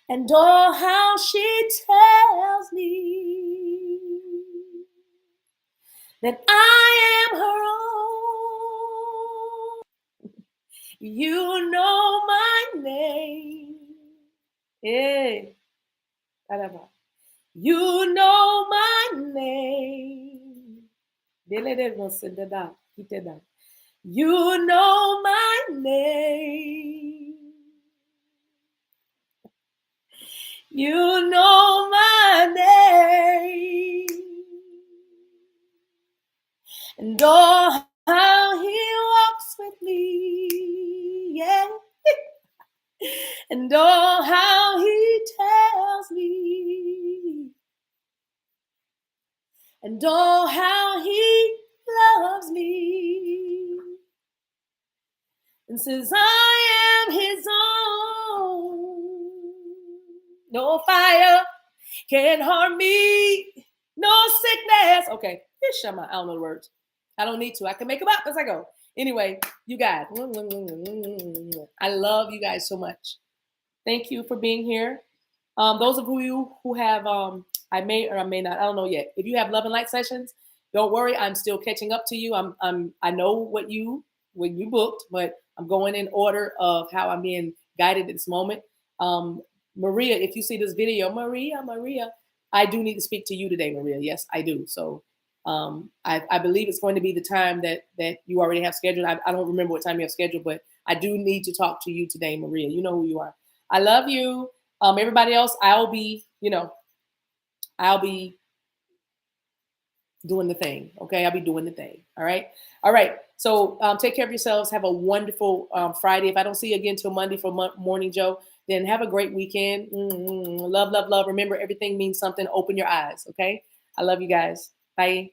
And oh, how she tells me that I am her own. You know my name. Hey. You know my name. You know my name. You know my name. And oh, how he walks with me. Yeah. And oh, how he tells me. And oh, how he loves me. And says, I am his own. No fire can harm me. No sickness. Okay, I don't know the words. I don't need to. I can make them up as I go. Anyway, you guys, I love you guys so much. Thank you for being here. Those of you who have, I may or I may not, I don't know yet. If you have love and light sessions, don't worry. I'm still catching up to you. I know when you booked, but I'm going in order of how I'm being guided at this moment. Maria, if you see this video, Maria, I do need to speak to you today, Maria. Yes, I do. So I believe it's going to be the time that you already have scheduled. I don't remember what time you have scheduled, but I do need to talk to you today, Maria. You know who you are. I love you. Everybody else, I'll be doing the thing. Okay. I'll be doing the thing. All right. All right. So take care of yourselves. Have a wonderful Friday. If I don't see you again till Monday for Morning Joe, then have a great weekend. Love, love, love. Remember, everything means something. Open your eyes. Okay. I love you guys. Bye.